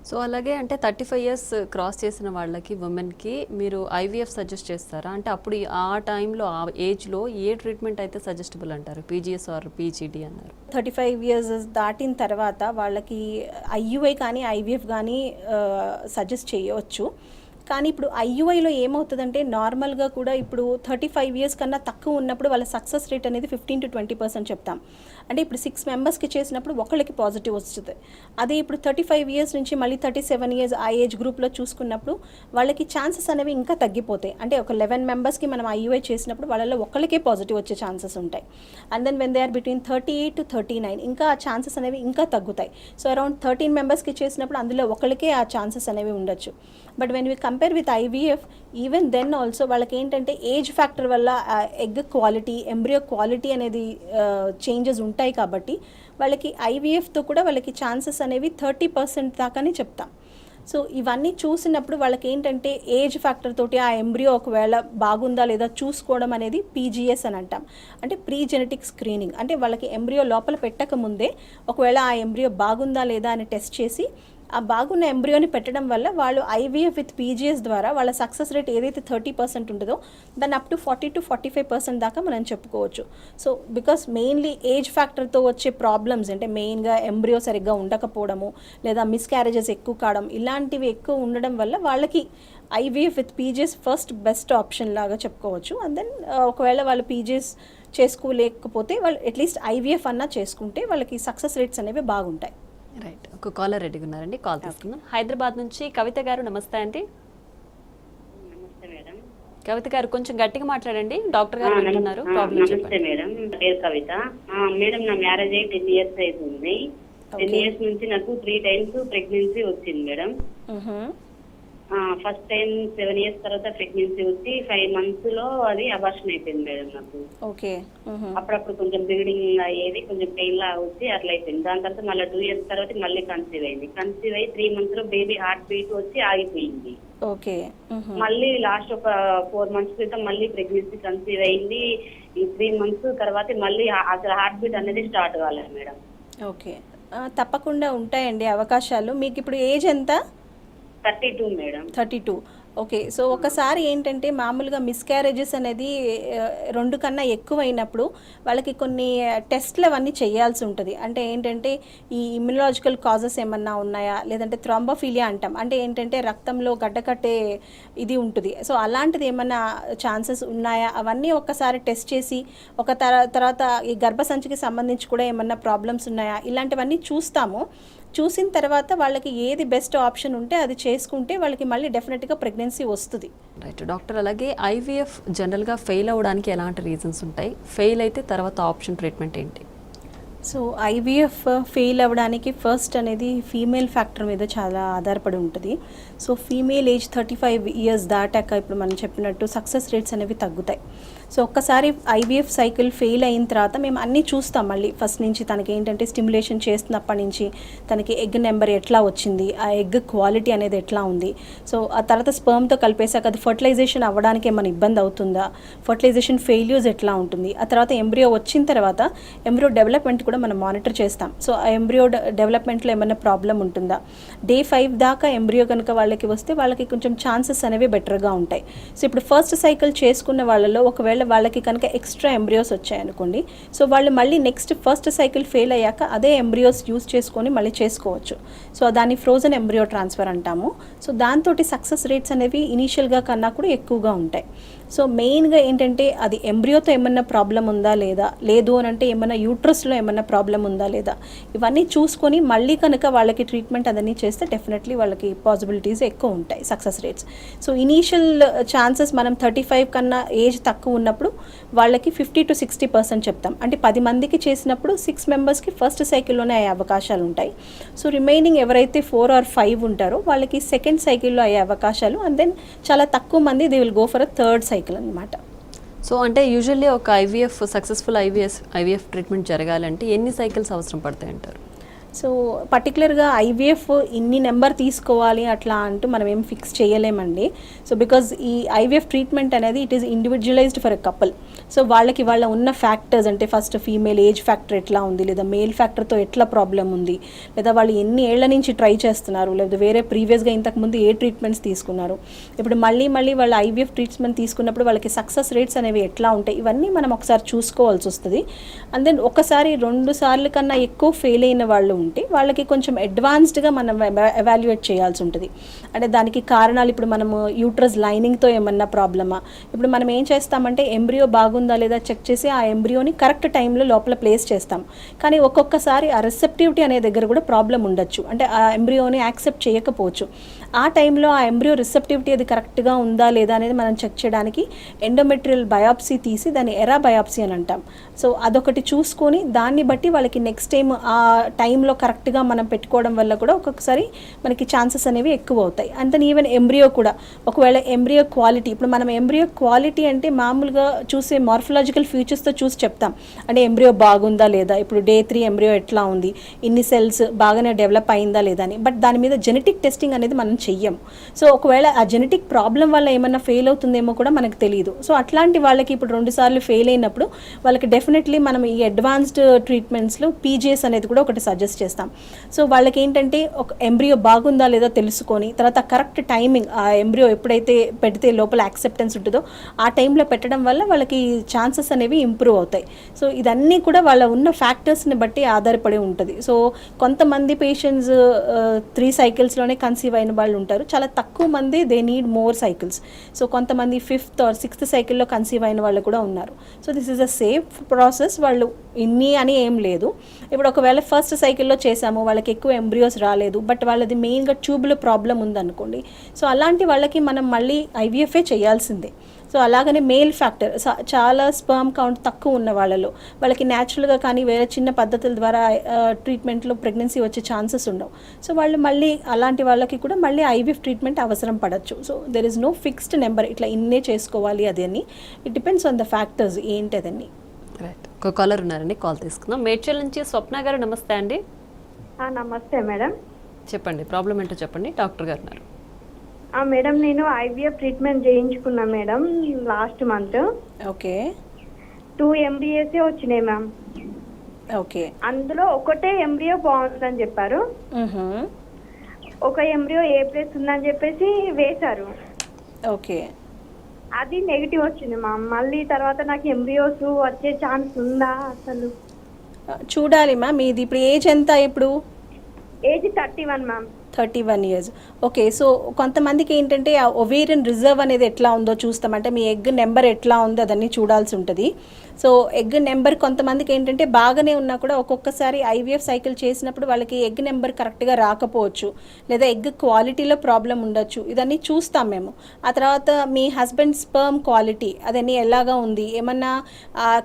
సో అలాగే అంటే 35 ఇయర్స్ క్రాస్ చేసిన వాళ్ళకి ఉమెన్కి మీరు ఐవీఎఫ్ సజెస్ట్ చేస్తారా? అంటే అప్పుడు ఆ టైంలో ఆ ఏజ్లో ఏ ట్రీట్మెంట్ అయితే సజెస్టబుల్ అంటారు? పీజీఎస్ ఆర్ పీజీడీ అన్నారు. 35 ఇయర్స్ దాటిన తర్వాత వాళ్ళకి ఐయుఐ కానీ ఐవీఎఫ్ కానీ సజెస్ట్ చేయవచ్చు. కానీ ఇప్పుడు ఐయుఐలో ఏమవుతుందంటే నార్మల్గా కూడా ఇప్పుడు 35 ఇయర్స్ కన్నా తక్కువ ఉన్నప్పుడు వాళ్ళ సక్సెస్ రేట్ అనేది 15 to 20% చెప్తాం. అంటే ఇప్పుడు 6 మెంబర్స్కి చేసినప్పుడు ఒకళ్ళకి పాజిటివ్ వస్తుంది. అదే ఇప్పుడు 35 ఇయర్స్ నుంచి మళ్ళీ 37 ఇయర్స్ ఆ ఏజ్ గ్రూప్లో చూసుకున్నప్పుడు వాళ్ళకి ఛాన్సెస్ అనేవి ఇంకా తగ్గిపోతాయి. అంటే ఒక 11 మెంబర్స్కి మనం ఐయుఐ చేసినప్పుడు వాళ్ళలో ఒకళ్ళకే పాజిటివ్ వచ్చే ఛాన్సెస్ ఉంటాయి. And then when they are between 38 to 39 ఇంకా ఆ ఛాన్సెస్ అనేవి ఇంకా తగ్గుతాయి. సో అరౌండ్ 13 మెంబర్స్కి చేసినప్పుడు అందులో ఒకళ్ళకే ఆ ఛాన్సెస్ అనేవి ఉండొచ్చు. But when we compare with IVF even then also వాళ్ళకి ఏంటంటే ఏజ్ ఫ్యాక్టర్ వల్ల ఎగ్ క్వాలిటీ ఎంబ్రియో క్వాలిటీ అనేది చేంజెస్ ఉంటాయి కాబట్టి వాళ్ళకి ఐవీఎఫ్తో కూడా వాళ్ళకి ఛాన్సెస్ అనేవి 30% దాకానే చెప్తాం. సో ఇవన్నీ చూసినప్పుడు వాళ్ళకి ఏంటంటే ఏజ్ ఫ్యాక్టర్ తోటి ఆ ఎంబ్రియో ఒకవేళ బాగుందా లేదా చూసుకోవడం అనేది పీజీఎస్ అని అంటాం. అంటే ప్రీ జెనెటిక్ స్క్రీనింగ్. అంటే వాళ్ళకి ఎంబ్రియో లోపల పెట్టక ముందే ఒకవేళ ఆ ఎంబ్రియో బాగుందా లేదా అని టెస్ట్ చేసి ఆ బాగున్న ఎంబ్రియోని పెట్టడం వల్ల వాళ్ళు ఐవీఎఫ్ విత్ పీజీఎస్ ద్వారా వాళ్ళ సక్సెస్ రేట్ ఏదైతే 30% ఉంటుందో దాన్ని అప్ టు 40 to 45% దాకా మనం చెప్పుకోవచ్చు. సో బికాస్ మెయిన్లీ ఏజ్ ఫ్యాక్టర్తో వచ్చే ప్రాబ్లమ్స్ అంటే మెయిన్గా ఎంబ్రియో సరిగ్గా ఉండకపోవడము లేదా మిస్క్యారేజెస్ ఎక్కువ కావడం ఇలాంటివి ఎక్కువ ఉండడం వల్ల వాళ్ళకి IVF with PGS first best option లాగా చెప్పుకోవచ్చు. అండ్ దెన్ ఒకవేళ వాళ్ళు పీజీఎస్ చేసుకోలేకపోతే వాళ్ళు అట్లీస్ట్ ఐవీఎఫ్ అన్నా చేసుకుంటే వాళ్ళకి సక్సెస్ రేట్స్ అనేవి బాగుంటాయి. రైట్, ఒక కాలర్ రెడీగా ఉన్నారండి, కాల్ తీసుకుందాం. హైదరాబాద్ నుంచి కవిత గారు, నమస్తే అండి. నమస్తే మేడం. కవిత గారు కొంచెం గట్టిగా మాట్లాడండి, డాక్టర్ గారు వింటున్నారు. ప్రాబ్లం నమస్తే చెప్పండి. మేడం, నా పేరు కవిత. మేడం, నా మ్యారేజ్ అయ్యి 10 years అవుతుంది. 10 years నుంచి నాకు 3 times ప్రెగ్నెన్సీ వచ్చింది మేడం. ఫస్ట్ టైం 7 years తర్వాత ప్రెగ్నెన్సీ వచ్చి 5 months లో అది అబార్షన్ అయిపోయింది మేడం నాకు. ఓకే. అప్పుడప్పుడు కొంచెం బ్లీడింగ్ అయ్యేది, కొంచెం పెయిన్ లా వచ్చి అట్లా అయిపోయింది. దాని తర్వాత మళ్ళీ 2 years తర్వాత మళ్ళీ కన్సీవ్ అయింది. కన్సీవ్ అయ్యి 3 months లో బేబీ హార్ట్ బీట్ వచ్చి ఆగిపోయింది. ఓకే. మళ్ళీ లాస్ట్ ఒక 4 months క్రితం మళ్ళీ ప్రెగ్నెన్సీ కన్సీవ్ అయింది. ఈ 3 months తర్వాత మళ్ళీ అసలు హార్ట్ బీట్ అనేది స్టార్ట్ కాలేదు మేడం. ఓకే, తప్పకుండా ఉంటాయండి అవకాశాలు. మీకు ఇప్పుడు ఏజ్ ఎంత? 32 మేడం. 32. ఓకే. సో ఒకసారి ఏంటంటే మామూలుగా మిస్క్యారేజెస్ అనేది 2 కన్నా ఎక్కువైనప్పుడు వాళ్ళకి కొన్ని టెస్ట్లు అవన్నీ చేయాల్సి ఉంటుంది. అంటే ఏంటంటే ఈ ఇమ్యునలాజికల్ కాజెస్ ఏమన్నా ఉన్నాయా, లేదంటే థ్రాంబోఫిలియా అంటాం, అంటే ఏంటంటే రక్తంలో గడ్డకట్టే ఇది ఉంటుంది. సో అలాంటిది ఏమన్నా ఛాన్సెస్ ఉన్నాయా, అవన్నీ ఒక్కసారి టెస్ట్ చేసి ఒక తర్వాత ఈ గర్భసంచికి సంబంధించి కూడా ఏమన్నా ప్రాబ్లమ్స్ ఉన్నాయా, ఇలాంటివన్నీ చూస్తాము. చూసిన తర్వాత వాళ్ళకి ఏది బెస్ట్ ఆప్షన్ ఉంటే అది చేసుకుంటే వాళ్ళకి మళ్ళీ డెఫినెట్గా ప్రెగ్నెన్సీ వస్తుంది. రైట్ డాక్టర్, అలాగే ఐవీఎఫ్ జనరల్గా ఫెయిల్ అవ్వడానికి ఎలాంటి రీజన్స్ ఉంటాయి? ఫెయిల్ అయితే తర్వాత ఆప్షన్ ట్రీట్మెంట్ ఏంటి? సో ఐవీఎఫ్ ఫెయిల్ అవ్వడానికి ఫస్ట్ అనేది ఫీమేల్ ఫ్యాక్టర్ మీద చాలా ఆధారపడి ఉంటుంది. సో ఫీమేల్ ఏజ్ 35 years దాటాక ఇప్పుడు మనం చెప్పినట్టు సక్సెస్ రేట్స్ అనేవి తగ్గుతాయి. సో ఒక్కసారి ఐవీఎఫ్ సైకిల్ ఫెయిల్ అయిన తర్వాత మేము అన్నీ చూస్తాం. మళ్ళీ ఫస్ట్ నుంచి తనకి ఏంటంటే స్టిమ్యులేషన్ చేస్తున్నప్పటి నుంచి తనకి ఎగ్ నెంబర్ ఎట్లా వచ్చింది, ఆ ఎగ్ క్వాలిటీ అనేది ఎట్లా ఉంది, సో ఆ తర్వాత స్పర్మ్తో కలిపేసాక అది ఫర్టిలైజేషన్ అవ్వడానికి ఏమైనా ఇబ్బంది అవుతుందా, ఫర్టిలైజేషన్ ఫెయిల్యూర్స్ ఎట్లా ఉంటుంది, ఆ తర్వాత ఎంబ్రియో వచ్చిన తర్వాత ఎంబ్రియో డెవలప్మెంట్ కూడా మనం మానిటర్ చేస్తాం. సో ఆ ఎంబ్రియో డెవలప్మెంట్లో ఏమైనా ప్రాబ్లం ఉంటుందా, Day 5 దాకా ఎంబ్రియో కనుక వాళ్ళకి వస్తే వాళ్ళకి కొంచెం ఛాన్సెస్ అనేవి బెటర్గా ఉంటాయి. సో ఇప్పుడు ఫస్ట్ సైకిల్ చేసుకున్న వాళ్ళలో ఒకవేళ వాళ్ళకి కనుక ఎక్స్ట్రా ఎంబ్రియోస్ వచ్చాయనుకోండి, సో వాళ్ళు మళ్ళీ నెక్స్ట్ ఫస్ట్ సైకిల్ ఫెయిల్ అయ్యాక అదే ఎంబ్రియోస్ యూజ్ చేసుకొని మళ్ళీ చేసుకోవచ్చు. సో దాన్ని ఫ్రోజన్ ఎంబ్రియో ట్రాన్స్ఫర్ అంటాము. సో దాంతో సక్సెస్ రేట్స్ అనేవి ఇనీషియల్గా కన్నా కూడా ఎక్కువగా ఉంటాయి. సో మెయిన్గా ఏంటంటే అది ఎంబ్రియోతో ఏమన్నా ప్రాబ్లం ఉందా లేదా, లేదు అని అంటే ఏమన్నా యూట్రస్లో ఏమన్నా ప్రాబ్లం ఉందా లేదా, ఇవన్నీ చూసుకొని మళ్ళీ కనుక వాళ్ళకి ట్రీట్మెంట్ అదన్నీ చేస్తే డెఫినెట్లీ వాళ్ళకి పాసిబిలిటీస్ ఎక్కువ ఉంటాయి, success rates. So initial chances మనం 35 కన్నా ఏజ్ తక్కువ ఉన్నప్పుడు వాళ్ళకి 50 to 60% చెప్తాం. అంటే 10 మందికి చేసినప్పుడు 6 మెంబర్స్కి ఫస్ట్ సైకిల్లోనే అయ్యే అవకాశాలు ఉంటాయి. సో రిమైనింగ్ ఎవరైతే 4 or 5 ఉంటారో వాళ్ళకి సెకండ్ సైకిల్లో అయ్యే అవకాశాలు, అండ్ దెన్ చాలా తక్కువ మంది they will go for a third cycle అనమాట. సో అంటే యూజువల్లీ ఒక ఐవీఎఫ్ సక్సెస్ఫుల్ ఐవీఎఫ్ ట్రీట్మెంట్ జరగాలంటే ఎన్ని సైకిల్స్ అవసరం పడతాయి అంటారు? సో పర్టికులర్గా ఐవీఎఫ్ ఇన్ని నెంబర్ తీసుకోవాలి అట్లా అంటూ మనం ఏం ఫిక్స్ చేయలేమండి. సో బికాజ్ ఈ ఐవీఎఫ్ ట్రీట్మెంట్ అనేది it is individualised for a couple. So వాళ్ళకి వాళ్ళ ఉన్న ఫ్యాక్టర్స్, అంటే ఫస్ట్ ఫీమేల్ ఏజ్ ఫ్యాక్టర్ ఎట్లా ఉంది, లేదా మేల్ ఫ్యాక్టర్తో ఎట్లా ప్రాబ్లం ఉంది, లేదా వాళ్ళు ఎన్ని ఏళ్ల నుంచి ట్రై చేస్తున్నారు, లేదా వేరే ప్రీవియస్గా ఇంతకుముందు ఏ ట్రీట్మెంట్స్ తీసుకున్నారు, ఇప్పుడు మళ్ళీ వాళ్ళ ఐవీఎఫ్ ట్రీట్మెంట్ తీసుకున్నప్పుడు వాళ్ళకి సక్సెస్ రేట్స్ అనేవి ఎట్లా ఉంటాయి, ఇవన్నీ మనం ఒకసారి చూసుకోవాల్సి వస్తుంది. అండ్ దెన్ ఒకసారి 2 సార్లు కన్నా ఎక్కువ ఫెయిల్ అయిన వాళ్ళు ఉంటే వాళ్ళకి కొంచెం అడ్వాన్స్డ్గా మనం ఎవాల్యుయేట్ చేయాల్సి ఉంటుంది. అంటే దానికి కారణాలు ఇప్పుడు మనము యూట్రస్ లైనింగ్తో ఏమన్నా ప్రాబ్లమా, ఇప్పుడు మనం ఏం చేస్తామంటే ఎంబ్రియో బాగుందా లేదా చెక్ చేసి ఆ ఎంబ్రియోని కరెక్ట్ టైంలో లోపల ప్లేస్ చేస్తాం. కానీ ఒక్కొక్కసారి ఆ రిసెప్టివిటీ అనే దగ్గర కూడా ప్రాబ్లం ఉండొచ్చు, అంటే ఆ ఎంబ్రియోని యాక్సెప్ట్ చేయకపోవచ్చు. ఆ టైంలో ఆ ఎంబ్రియో రిసెప్టివిటీ అది కరెక్ట్గా ఉందా లేదా అనేది మనం చెక్ చేయడానికి ఎండోమెట్రియల్ బయాప్సీ తీసి దాన్ని ఎరా బయాప్సీ అని అంటాం. సో అదొకటి చూసుకొని దాన్ని బట్టి వాళ్ళకి నెక్స్ట్ టైం ఆ టైంలో కరెక్ట్గా మనం పెట్టుకోవడం వల్ల కూడా ఒక్కొక్కసారి మనకి ఛాన్సెస్ అనేవి ఎక్కువ అవుతాయి. అండ్ దెన్ ఈవెన్ ఎంబ్రియో కూడా ఒకవేళ ఎంబ్రియో క్వాలిటీ, ఇప్పుడు మనం ఎంబ్రియో క్వాలిటీ అంటే మామూలుగా చూసే మార్ఫలాజికల్ ఫీచర్స్తో చూసి చెప్తాం. అంటే ఎంబ్రియో బాగుందా లేదా, ఇప్పుడు Day 3 ఎంబ్రియో ఎట్లా ఉంది, ఇన్ని సెల్స్ బాగానే డెవలప్ అయిందా లేదా అని. బట్ దాని మీద జెనెటిక్ టెస్టింగ్ అనేది మనం చెయ్యం. సో ఒకవేళ ఆ జెనెటిక్ ప్రాబ్లం వల్ల ఏమన్నా ఫెయిల్ అవుతుందేమో కూడా మనకు తెలియదు. సో అట్లాంటి వాళ్ళకి ఇప్పుడు 2 సార్లు ఫెయిల్ అయినప్పుడు వాళ్ళకి డెఫినెట్లీ మనం ఈ అడ్వాన్స్డ్ ట్రీట్మెంట్స్లో పీజీఎస్ అనేది కూడా ఒకటి సజెస్ట్ చేస్తాం. సో వాళ్ళకి ఏంటంటే ఒక ఎంబ్రియో బాగుందా లేదో తెలుసుకొని తర్వాత కరెక్ట్ టైమింగ్ ఆ ఎంబ్రియో ఎప్పుడైతే పెడితే లోపల యాక్సెప్టెన్స్ ఉంటుందో ఆ టైంలో పెట్టడం వల్ల వాళ్ళకి ఛాన్సెస్ అనేవి ఇంప్రూవ్ అవుతాయి. సో ఇదన్నీ కూడా వాళ్ళ ఉన్న ఫ్యాక్టర్స్ని బట్టి ఆధారపడి ఉంటుంది. సో కొంతమంది పేషెంట్స్ 3 సైకిల్స్లోనే కన్సీవ్ అయిన వాళ్ళు ఉంటారు, చాలా తక్కువ మంది they need more cycles. So కొంతమంది 5th or 6th సైకిల్లో కన్సీవ్ అయిన వాళ్ళు కూడా ఉన్నారు. So this is a safe process. వాళ్ళు ఇన్ని అని ఏం లేదు. ఇప్పుడు ఒకవేళ ఫస్ట్ సైకిల్లో చేసాము, వాళ్ళకి ఎక్కువ ఎంబ్రియోస్ రాలేదు, బట్ వాళ్ళది మెయిన్గా ట్యూబ్లో ప్రాబ్లం ఉందనుకోండి, సో అలాంటి వాళ్ళకి మనం మళ్ళీ ఐవీఎఫ్ఏ చేయాల్సిందే. సో అలాగనే మేల్ ఫ్యాక్టర్ చాలా స్పర్మ్ కౌంట్ తక్కువ ఉన్న వాళ్ళకి న్యాచురల్గా కానీ వేరే చిన్న పద్ధతుల ద్వారా ట్రీట్మెంట్లో ప్రెగ్నెన్సీ వచ్చే ఛాన్సెస్ ఉండవు. సో వాళ్ళు మళ్ళీ అలాంటి వాళ్ళకి కూడా మళ్ళీ ఐవీఎఫ్ ట్రీట్మెంట్ అవసరం పడవచ్చు. So there is no fixed number ఇట్లా ఇన్నే చేసుకోవాలి అది అని. It depends on the factors ఏంటి అదని. రైట్, ఒక కాలర్ ఉన్నారండి, కాల్ తీసుకుందాం. మేడ్చల్ నుంచి స్వప్న గారు, నమస్తే అండి. నమస్తే మేడం. చెప్పండి, ప్రాబ్లం ఏంటో చెప్పండి, డాక్టర్ గారు ఉన్నారు. మేడం నేను ఐవీఎఫ్ ట్రీట్మెంట్ చేయించుకున్నా మేడం లాస్ట్ మంత్. ఓకే, 2 ఎంబ్రియోసే వచ్చినాయి మ్యామ్. ఓకే, అందులో ఒకటే ఎంబ్రియో బాగుందని చెప్పారు, ఒక ఎంబ్రియో ఏ ప్లేస్ ఉందని చెప్పేసి వేశారు. ఓకే, అది నెగిటివ్ వచ్చింది మ్యామ్. మళ్ళీ తర్వాత నాకు ఎంబ్రియోస్ వచ్చే ఛాన్స్ ఉందా అసలు? చూడాలి మ్యామ్. మీది ఇప్పుడు ఏజ్ ఎంత? ఇప్పుడు age 31 ma'am. 31 years. Okay, so కొంతమందికి ఏంటంటే ఆ ఒవేరియన్ రిజర్వ్ అనేది ఎట్లా ఉందో చూస్తామంటే మీ ఎగ్ నెంబర్ ఎట్లా ఉందో అదన్నీ చూడాల్సి ఉంటుంది. సో ఎగ్ నెంబర్ కొంతమందికి ఏంటంటే బాగానే ఉన్నా కూడా ఒక్కొక్కసారి ఐవీఎఫ్ సైకిల్ చేసినప్పుడు వాళ్ళకి ఎగ్ నెంబర్ కరెక్ట్గా రాకపోవచ్చు, లేదా ఎగ్ క్వాలిటీలో ప్రాబ్లం ఉండొచ్చు. ఇదన్నీ చూస్తాం మేము. ఆ తర్వాత మీ హస్బెండ్ స్పర్మ్ క్వాలిటీ అదన్నీ ఎలాగా ఉంది, ఏమన్నా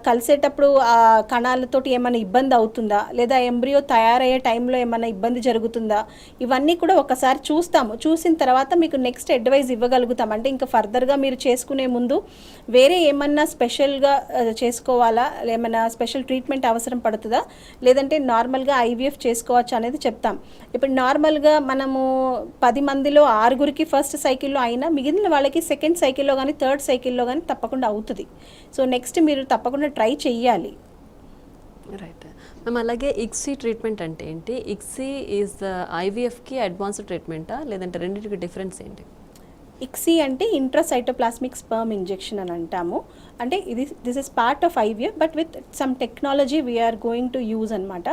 కలిసేటప్పుడు ఆ కణాలతోటి ఏమైనా ఇబ్బంది అవుతుందా, లేదా ఎంబ్రియో తయారయ్యే టైంలో ఏమైనా ఇబ్బంది జరుగుతుందా, ఇవన్నీ కూడా ఒకసారి చూస్తాము. చూసిన తర్వాత మీకు నెక్స్ట్ అడ్వైజ్ ఇవ్వగలుగుతాం. అంటే ఇంకా ఫర్దర్గా మీరు చేసుకునే ముందు వేరే ఏమన్నా స్పెషల్గా చేసుకోవాలా, ఏమైనా స్పెషల్ ట్రీట్మెంట్ అవసరం పడుతుందా, లేదంటే నార్మల్గా ఐవీఎఫ్ చేసుకోవచ్చు అనేది చెప్తాం. ఇప్పుడు నార్మల్గా మనము 10 మందిలో 6గురికి ఫస్ట్ సైకిల్లో అయినా మిగిలిన వాళ్ళకి సెకండ్ సైకిల్లో కానీ థర్డ్ సైకిల్లో కానీ తప్పకుండా అవుతుంది. సో నెక్స్ట్ మీరు తప్పకుండా ట్రై చెయ్యాలి. రైట్ మ్యామ్, అలాగే ఇక్సీ ట్రీట్మెంట్ అంటే ఏంటి? ఇక్సీ ఈజ్ ఐవీఎఫ్కి అడ్వాన్స్డ్ ట్రీట్మెంటా, లేదంటే రెండింటికి డిఫరెన్స్ ఏంటి? ఇక్సీ అంటే ఇంట్రాసైటోప్లాస్మిక్ స్పర్మ్ ఇంజెక్షన్ అని అంటాము. అంటే this is part of IVF but with some technology we are going to use అనమాట.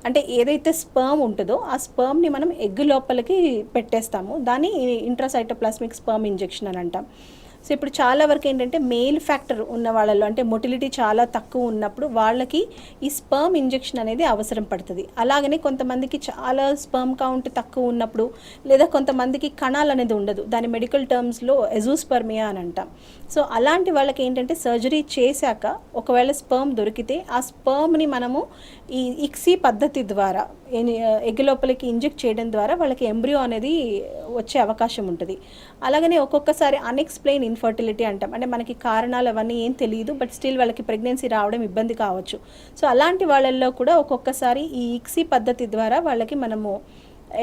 అంటే ఏదైతే స్పర్మ్ ఉంటుందో ఆ స్పర్మ్ని మనం ఎగ్ లోపలికి పెట్టేస్తాము, దాన్ని ఇంట్రాసైటోప్లాస్మిక్ స్పర్మ్ ఇంజెక్షన్ అని అంటాం. సో ఇప్పుడు చాలా వరకు ఏంటంటే మేల్ ఫ్యాక్టర్ ఉన్న వాళ్ళలో అంటే మొటిలిటీ చాలా తక్కువ ఉన్నప్పుడు వాళ్ళకి ఈ స్పర్మ్ ఇంజెక్షన్ అనేది అవసరం పడుతుంది. అలాగనే కొంతమందికి చాలా స్పర్మ్ కౌంట్ తక్కువ ఉన్నప్పుడు, లేదా కొంతమందికి కణాలు అనేది ఉండదు, దాని మెడికల్ టర్మ్స్లో ఎజూస్పర్మియా అని అంటాం. సో అలాంటి వాళ్ళకి ఏంటంటే సర్జరీ చేశాక ఒకవేళ స్పర్మ్ దొరికితే ఆ స్పర్మ్ని మనము ఈ ఇక్సీ పద్ధతి ద్వారా ఎగ్ లోపలికి ఇంజెక్ట్ చేయడం ద్వారా వాళ్ళకి ఎంబ్రియో అనేది వచ్చే అవకాశం ఉంటుంది. అలాగనే ఒక్కొక్కసారి అన్ఎక్స్ప్లెయిన్ ఇన్ఫర్టిలిటీ అంటాం. అంటే మనకి కారణాలు అవన్నీ ఏం తెలియదు, బట్ స్టిల్ వాళ్ళకి ప్రెగ్నెన్సీ రావడం ఇబ్బంది కావచ్చు. సో అలాంటి వాళ్ళల్లో కూడా ఒక్కొక్కసారి ఈ ఇక్సీ పద్ధతి ద్వారా వాళ్ళకి మనము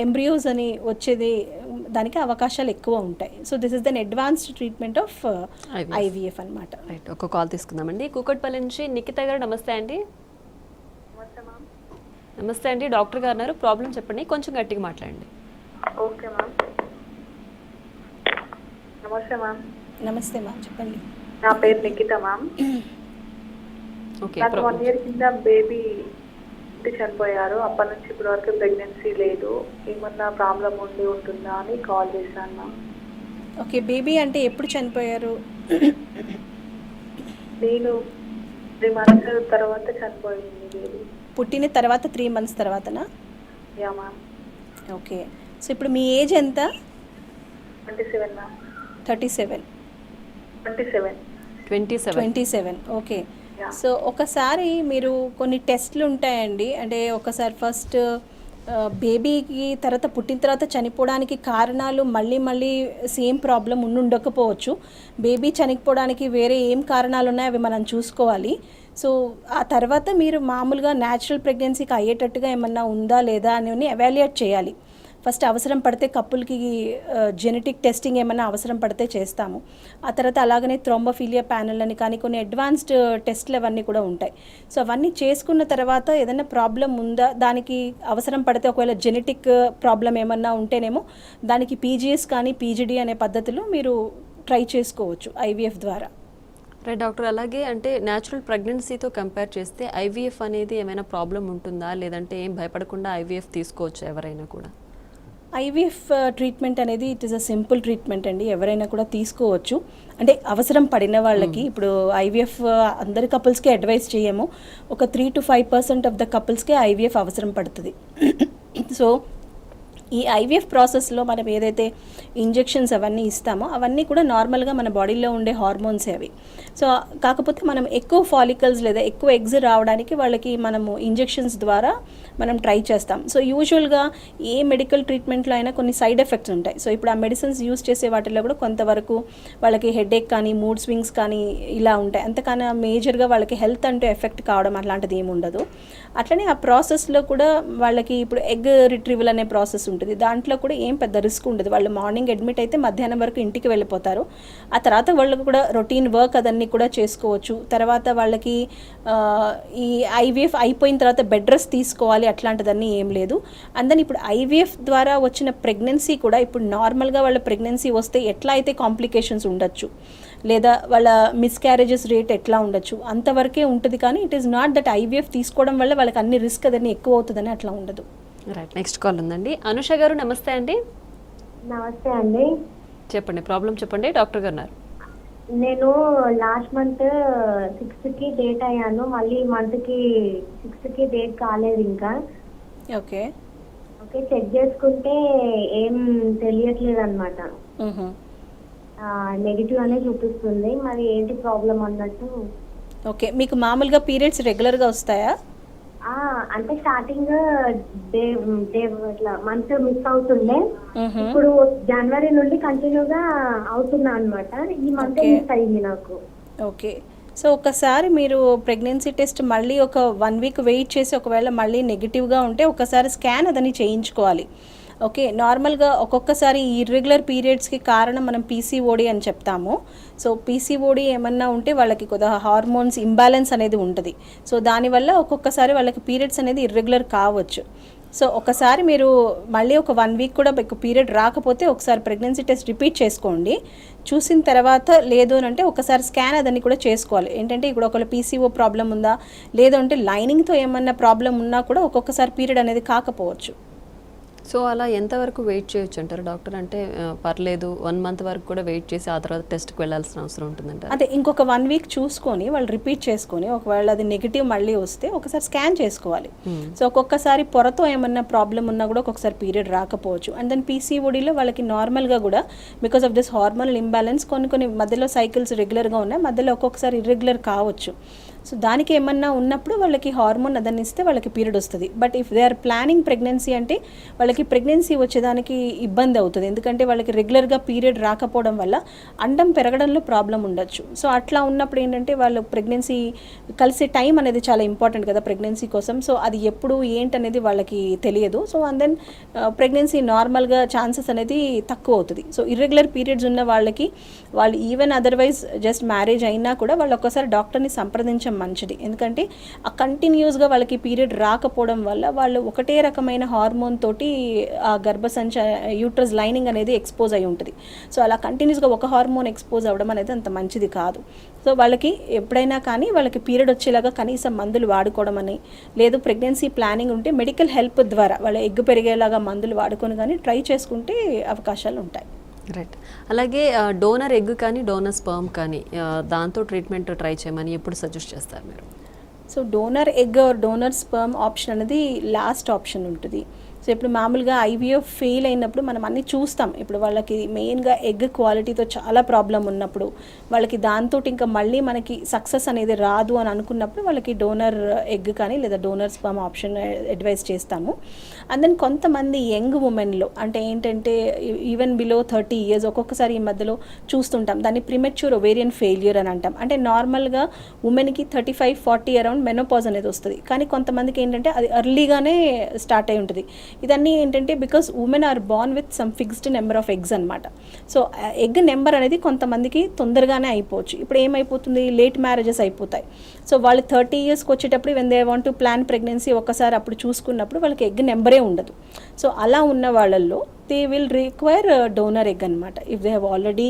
ఎంబ్రియోస్ అని వచ్చేది దానికి అవకాశాలు ఎక్కువ ఉంటాయి. So this is then advanced treatment of IVF అనమాట. రైట్, ఒక కాల్ తీసుకుందామండి. కూకట్పల్లి నుంచి నిఖిత గారు, నమస్తే అండి. నమస్తే అండి, డాక్టర్ గారు ఉన్నారు, ప్రాబ్లం చెప్పండి, కొంచెం గట్టిగా మాట్లాడండి. Okay ma'am. నమస్తే మ్యామ్. నమస్తే మ్యామ్, చెప్పండి. నా పేరు నిఖిత మ్యామ్. ఓకే, నాకు 1 year కింద బేబీ చనిపోయారు. అప్పటి నుంచి ఇప్పటి వరకు ప్రెగ్నెన్సీ లేదు. ఏమన్నా ప్రాబ్లం ఉంటుందా అని కాల్ చేశాను మ్యామ్. ఓకే, బేబీ అంటే ఎప్పుడు చనిపోయారు? నేను 3 months తర్వాత చనిపోయింది బేబీ. పుట్టిన తర్వాత 3 months తర్వాతనా? Yeah ma'am. ఓకే, సో ఇప్పుడు మీ ఏజ్ ఎంత? 27 మ్యామ్. 37. 27. ఓకే, సో ఒకసారి మీరు కొన్ని టెస్ట్లు ఉంటాయండి. అంటే ఒకసారి ఫస్ట్ బేబీకి తర్వాత పుట్టిన తర్వాత చనిపోవడానికి కారణాలు మళ్ళీ సేమ్ ప్రాబ్లం ఉండకపోవచ్చు. బేబీ చనిపోవడానికి వేరే ఏం కారణాలు ఉన్నాయో అవి మనం చూసుకోవాలి. సో ఆ తర్వాత మీరు మామూలుగా న్యాచురల్ ప్రెగ్నెన్సీకి అయ్యేటట్టుగా ఏమన్నా ఉందా లేదా అని ఎవాల్యుయేట్ చేయాలి. ఫస్ట్ అవసరం పడితే కపుల్కి జెనెటిక్ టెస్టింగ్ ఏమైనా అవసరం పడితే చేస్తాము. ఆ తర్వాత అలాగనే థ్రోంబోఫిలియా ప్యానెల్ అని కానీ కొన్ని అడ్వాన్స్డ్ టెస్ట్లు అవన్నీ కూడా ఉంటాయి. సో అవన్నీ చేసుకున్న తర్వాత ఏదైనా ప్రాబ్లం ఉందా, దానికి అవసరం పడితే ఒకవేళ జెనెటిక్ ప్రాబ్లం ఏమన్నా ఉంటేనేమో దానికి పీజీఎస్ కానీ పీజీడీ అనే పద్ధతిలో మీరు ట్రై చేసుకోవచ్చు ఐవీఎఫ్ ద్వారా. రైట్ డాక్టర్, అలాగే అంటే న్యాచురల్ ప్రెగ్నెన్సీతో కంపేర్ చేస్తే ఐవీఎఫ్ అనేది ఏమైనా ప్రాబ్లం ఉంటుందా, లేదంటే ఏం భయపడకుండా ఐవీఎఫ్ తీసుకోవచ్చు ఎవరైనా కూడా? ఐవీఎఫ్ ట్రీట్మెంట్ అనేది it is a simple treatment అండి, ఎవరైనా కూడా తీసుకోవచ్చు. అంటే అవసరం పడిన వాళ్ళకి ఇప్పుడు ఐవీఎఫ్ అందరి కపుల్స్కి అడ్వైస్ చేయము, ఒక 3 to 5% ఆఫ్ ద కపుల్స్కే ఐవీఎఫ్ అవసరం పడుతుంది. సో ఈ ఐవీఎఫ్ ప్రాసెస్లో మనం ఏదైతే ఇంజెక్షన్స్ అవన్నీ ఇస్తామో అవన్నీ కూడా నార్మల్గా మన బాడీలో ఉండే హార్మోన్స్ అవి. సో కాకపోతే మనం ఎక్కువ ఫాలికల్స్ లేదా ఎక్కువ ఎగ్స్ రావడానికి వాళ్ళకి మనము ఇంజెక్షన్స్ ద్వారా మనం ట్రై చేస్తాం. సో యూజువల్గా ఏ మెడికల్ ట్రీట్మెంట్లో అయినా కొన్ని సైడ్ ఎఫెక్ట్స్ ఉంటాయి. సో ఇప్పుడు ఆ మెడిసిన్స్ యూస్ చేసే వాటిల్లో కూడా కొంతవరకు వాళ్ళకి హెడేక్ కానీ మూడ్ స్వింగ్స్ కానీ ఇలా ఉంటాయి. అంతకన్నా మేజర్గా వాళ్ళకి హెల్త్ అంటూ ఎఫెక్ట్ కావడం అట్లాంటిది ఏమి ఉండదు. అట్లనే ఆ ప్రాసెస్లో కూడా వాళ్ళకి ఇప్పుడు ఎగ్ రిట్రీవల్ అనే ప్రాసెస్ ఉంటుంది, దాంట్లో కూడా ఏం పెద్ద రిస్క్ ఉండదు. వాళ్ళు మార్నింగ్ అడ్మిట్ అయితే మధ్యాహ్నం వరకు ఇంటికి వెళ్ళిపోతారు. ఆ తర్వాత వాళ్ళకు కూడా రొటీన్ వర్క్ అదన్నీ కూడా చేసుకోవచ్చు. తర్వాత వాళ్ళకి ఈ ఐవీఎఫ్ అయిపోయిన తర్వాత బెడ్ రెస్ట్ తీసుకోవాలి అట్లాంటిదన్నీ ఏం లేదు. అండ్ దెన్ ఇప్పుడు ఐవీఎఫ్ ద్వారా వచ్చిన ప్రెగ్నెన్సీ కూడా ఇప్పుడు నార్మల్గా వాళ్ళ ప్రెగ్నెన్సీ వస్తే ఎట్లా అయితే కాంప్లికేషన్స్ ఉండొచ్చు లేదా వాళ్ళ మిస్క్యారేజెస్ రేట్ ఎట్లా ఉండొచ్చు అంతవరకే ఉంటుంది. కానీ it is not that IVF తీసుకోవడం వల్ల వాళ్ళకి అన్ని రిస్క్ అదన్నీ ఎక్కువ అవుతుందని అట్లా ఉండదు. రైట్, నెక్స్ట్ కాల్ ఉందండి. అనుష గారు నమస్తే అండి. నమస్తే అండి. చెప్పండి, ప్రాబ్లం చెప్పండి, డాక్టర్ గారు ఉన్నారు. నేను లాస్ట్ మంత్ 6కి డేట్ అయ్యాను, మళ్ళీ మంత్కి 6కి డేట్ కాలేదు ఇంకా. ఓకే ఓకే, చెక్ చేసుకుంటే ఏం తెలియట్లేదు అనమాట, నెగిటివ్ అనే చూపిస్తుంది. మరి ఏంటి ప్రాబ్లం అన్నట్టు. ఓకే, మీకు మామూలుగా పీరియడ్స్ రెగ్యులర్గా వస్తాయా? అంటే స్టార్టింగ్ ఇట్లా మంత్ మిస్ అవుతుండే, ఇప్పుడు జనవరి నుండి కంటిన్యూగా అవుతున్నా అనమాట. ఈ మంత్ మిస్ అయింది నాకు. ఓకే, సో ఒకసారి మీరు ప్రెగ్నెన్సీ టెస్ట్ మళ్ళీ ఒక 1 week వెయిట్ చేసి ఒకవేళ మళ్ళీ నెగిటివ్గా ఉంటే ఒకసారి స్కాన్ అదని చేయించుకోవాలి. ఓకే, నార్మల్గా ఒక్కొక్కసారి ఈ ఇర్రెగ్యులర్ పీరియడ్స్కి కారణం మనం పీసీఓడి అని చెప్తాము. సో పీసీఓడి ఏమన్నా ఉంటే వాళ్ళకి కొద్దిగా హార్మోన్స్ ఇంబ్యాలెన్స్ అనేది ఉంటుంది. సో దానివల్ల ఒక్కొక్కసారి వాళ్ళకి పీరియడ్స్ అనేది ఇర్రెగ్యులర్ కావచ్చు. సో ఒకసారి మీరు మళ్ళీ ఒక 1 week కూడా మీకు పీరియడ్ రాకపోతే ఒకసారి ప్రెగ్నెన్సీ టెస్ట్ రిపీట్ చేసుకోండి. చూసిన తర్వాత లేదు అని అంటే ఒకసారి స్కాన్ అదని కూడా చేసుకోవాలి. ఏంటంటే ఇప్పుడు ఒకవేళ పీసీఓ ప్రాబ్లం ఉందా లేదు అంటే లైనింగ్తో ఏమన్నా ప్రాబ్లం ఉన్నా కూడా ఒక్కొక్కసారి పీరియడ్ అనేది కాకపోవచ్చు. సో అలా ఎంతవరకు వెయిట్ చేయొచ్చు అంటారు డాక్టర్? అంటే పర్లేదు 1 month వరకు కూడా వెయిట్ చేసి ఆ తర్వాత టెస్ట్కి వెళ్ళాల్సిన అవసరం ఉంటుందంట. అదే ఇంకొక 1 week చూసుకొని వాళ్ళు రిపీట్ చేసుకొని ఒకవేళ అది నెగిటివ్ మళ్ళీ వస్తే ఒకసారి స్కాన్ చేసుకోవాలి. సో ఒక్కొక్కసారి పొరతో ఏమన్నా ప్రాబ్లం ఉన్నా కూడా ఒక్కొక్కసారి పీరియడ్ రాకపోవచ్చు. అండ్ దెన్ పీసీఓడిలో వాళ్ళకి నార్మల్గా కూడా because of this hormonal imbalance కొన్ని మధ్యలో సైకిల్స్ రెగ్యులర్గా ఉన్నాయి, మధ్యలో ఒక్కొక్కసారి ఇర్రెగ్యులర్ కావచ్చు. సో దానికి ఏమన్నా ఉన్నప్పుడు వాళ్ళకి హార్మోన్ అదని ఇస్తే వాళ్ళకి పీరియడ్ వస్తుంది. But if they are planning pregnancy అంటే వాళ్ళకి ప్రెగ్నెన్సీ వచ్చేదానికి ఇబ్బంది అవుతుంది, ఎందుకంటే వాళ్ళకి రెగ్యులర్గా పీరియడ్ రాకపోవడం వల్ల అండం పెరగడంలో ప్రాబ్లం ఉండొచ్చు. సో అట్లా ఉన్నప్పుడు ఏంటంటే వాళ్ళు ప్రెగ్నెన్సీ కలిసే టైం అనేది చాలా ఇంపార్టెంట్ కదా ప్రెగ్నెన్సీ కోసం. సో అది ఎప్పుడు ఏంటనేది వాళ్ళకి తెలియదు. సో అండ్ దెన్ ప్రెగ్నెన్సీ నార్మల్గా ఛాన్సెస్ అనేది తక్కువ అవుతుంది. సో ఇర్రెగ్యులర్ పీరియడ్స్ ఉన్న వాళ్ళకి వాళ్ళు ఈవెన్ అదర్వైజ్ జస్ట్ మ్యారేజ్ అయినా కూడా వాళ్ళు ఒక్కసారి డాక్టర్ని సంప్రదించడం మంచిది. ఎందుకంటే ఆ కంటిన్యూస్గా వాళ్ళకి పీరియడ్ రాకపోవడం వల్ల వాళ్ళు ఒకటే రకమైన హార్మోన్ తోటి ఆ గర్భసంచ యూట్రస్ లైనింగ్ అనేది ఎక్స్పోజ్ అయి ఉంటుంది. సో అలా కంటిన్యూస్గా ఒక హార్మోన్ ఎక్స్పోజ్ అవ్వడం అనేది అంత మంచిది కాదు. సో వాళ్ళకి ఎప్పుడైనా కానీ వాళ్ళకి పీరియడ్ వచ్చేలాగా కనీసం మందులు వాడుకోవడం అని, లేదు ప్రెగ్నెన్సీ ప్లానింగ్ ఉంటే మెడికల్ హెల్ప్ ద్వారా వాళ్ళ ఎగ్ పెరిగేలాగా మందులు వాడుకొని కానీ ట్రై చేసుకుంటే అవకాశాలు ఉంటాయి. రైట్, అలాగే డోనర్ ఎగ్ కానీ డోనర్ స్పర్మ్ కానీ దాంతో ట్రీట్మెంట్ ట్రై చేయమని ఎప్పుడు సజెస్ట్ చేస్తారు మీరు? So donor egg or donor sperm option అనేది లాస్ట్ ఆప్షన్ ఉంటుంది. సో ఇప్పుడు మామూలుగా ఐవీఎఫ్ ఫెయిల్ అయినప్పుడు మనం అన్నీ చూస్తాం. ఇప్పుడు వాళ్ళకి మెయిన్గా ఎగ్ క్వాలిటీతో చాలా ప్రాబ్లం ఉన్నప్పుడు వాళ్ళకి దాంతో ఇంకా మళ్ళీ మనకి సక్సెస్ అనేది రాదు అని అనుకున్నప్పుడు వాళ్ళకి డోనర్ ఎగ్ కానీ లేదా డోనర్ స్పర్మ్ ఆప్షన్ అడ్వైస్ చేస్తాము. అండ్ దెన్ కొంతమంది యంగ్ ఉమెన్లో అంటే ఏంటంటే ఈవెన్ బిలో 30 years ఒక్కొక్కసారి ఈ మధ్యలో చూస్తుంటాం, దాన్ని ప్రిమెచ్యూర్ ఒవేరియన్ ఫెయిల్యూర్ అని అంటాం. అంటే నార్మల్గా ఉమెన్కి 35-40 అరౌండ్ మెనోపాజ్ అనేది వస్తుంది, కానీ కొంతమందికి ఏంటంటే అది ఎర్లీగానే స్టార్ట్ అయి ఉంటుంది. ఇదన్నీ ఏంటంటే because women are born with some fixed number of eggs అనమాట. సో ఎగ్ నెంబర్ అనేది కొంతమందికి తొందరగానే అయిపోవచ్చు. ఇప్పుడు ఏమైపోతుంది, లేట్ మ్యారేజెస్ అయిపోతాయి. సో వాళ్ళు 30 ఇయర్స్కి వచ్చేటప్పుడు when they want to plan pregnancy ఒక్కసారి అప్పుడు చూసుకున్నప్పుడు వాళ్ళకి ఎగ్ నెంబరే ఉండదు. సో అలా ఉన్న వాళ్ళల్లో they will require donor egg అనమాట. ఇఫ్ దే హ్యావ్ ఆల్రెడీ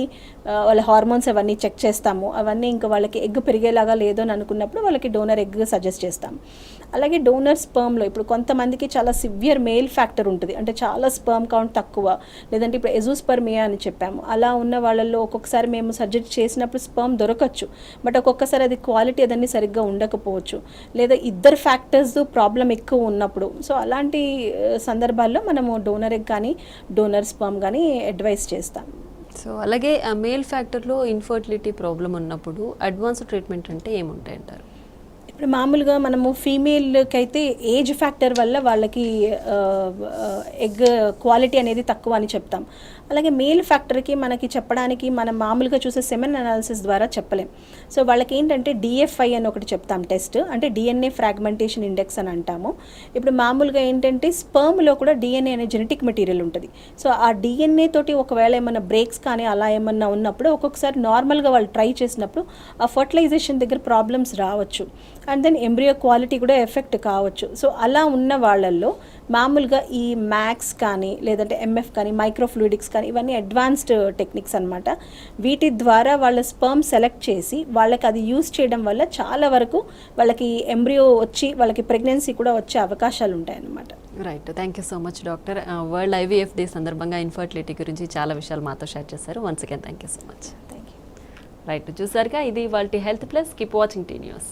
వాళ్ళ హార్మోన్స్ అవన్నీ చెక్ చేస్తాము, అవన్నీ ఇంకా వాళ్ళకి ఎగ్ పెరిగేలాగా లేదు అని అనుకున్నప్పుడు వాళ్ళకి డోనర్ ఎగ్ సజెస్ట్ చేస్తాము. అలాగే డోనర్ స్పర్మ్లో ఇప్పుడు కొంతమందికి చాలా సివియర్ మేల్ ఫ్యాక్టర్ ఉంటుంది, అంటే చాలా స్పర్మ్ కౌంట్ తక్కువ, లేదంటే ఇప్పుడు ఎజోస్పర్మియా అని చెప్పాము. అలా ఉన్న వాళ్ళల్లో ఒక్కొక్కసారి మేము సజెస్ట్ చేసినప్పుడు స్పర్మ్ దొరకచ్చు, బట్ ఒక్కొక్కసారి అది క్వాలిటీ అదన్నీ సరిగ్గా ఉండకపోవచ్చు, లేదా ఇద్దరు ఫ్యాక్టర్స్ ప్రాబ్లం ఎక్కువ ఉన్నప్పుడు. సో అలాంటి సందర్భాల్లో మనము డోనర్ ఎగ్ కానీ డోనర్ స్పర్మ్ కానీ అడ్వైస్ చేస్తాం. సో అలాగే మేల్ ఫ్యాక్టర్లో ఇన్ఫర్టిలిటీ ప్రాబ్లం ఉన్నప్పుడు అడ్వాన్స్ ట్రీట్మెంట్ అంటే ఏముంటాయి అంటారు? ఇప్పుడు మామూలుగా మనము ఫీమేల్కి అయితే ఏజ్ ఫ్యాక్టర్ వల్ల వాళ్ళకి ఎగ్ క్వాలిటీ అనేది తక్కువ అని చెప్తాం. అలాగే మేల్ ఫ్యాక్టర్కి మనకి చెప్పడానికి మనం మామూలుగా చూసే సెమెన్ అనాలిసిస్ ద్వారా చెప్పలేం. సో వాళ్ళకి ఏంటంటే DFI అని ఒకటి చెప్తాం టెస్ట్, అంటే DNA ఫ్రాగ్మెంటేషన్ ఇండెక్స్ అని అంటాము. ఇప్పుడు మామూలుగా ఏంటంటే స్పర్మ్లో కూడా DNA అనే జెనెటిక్ మెటీరియల్ ఉంటుంది. సో ఆ DNA తోటి ఒకవేళ ఏమైనా బ్రేక్స్ కానీ అలా ఏమన్నా ఉన్నప్పుడు ఒక్కొక్కసారి నార్మల్గా వాళ్ళు ట్రై చేసినప్పుడు ఆ ఫర్టిలైజేషన్ దగ్గర ప్రాబ్లమ్స్ రావచ్చు, అండ్ దెన్ ఎంబ్రియో క్వాలిటీ కూడా ఎఫెక్ట్ కావచ్చు. సో అలా ఉన్న వాళ్ళల్లో మామూలుగా ఈ మ్యాక్స్ కానీ లేదంటే MF కానీ మైక్రోఫ్లూయిడిక్స్ కానీ ఇవన్నీ అడ్వాన్స్డ్ టెక్నిక్స్ అనమాట. వీటి ద్వారా వాళ్ళ స్పర్మ్ సెలెక్ట్ చేసి వాళ్ళకి అది యూజ్ చేయడం వల్ల చాలా వరకు వాళ్ళకి ఎంబ్రియో వచ్చి వాళ్ళకి ప్రెగ్నెన్సీ కూడా వచ్చే అవకాశాలు ఉంటాయన్నమాట. Right, thank you so much doctor. World IVF day సందర్భంగా ఇన్ఫర్టిలిటీ గురించి చాలా విషయాలు మాతో షేర్ చేశారు. Once again thank you so much. Thank you. Right, చూసారుగా ఇది వాళ్ళ health plus. Keep watching tea news.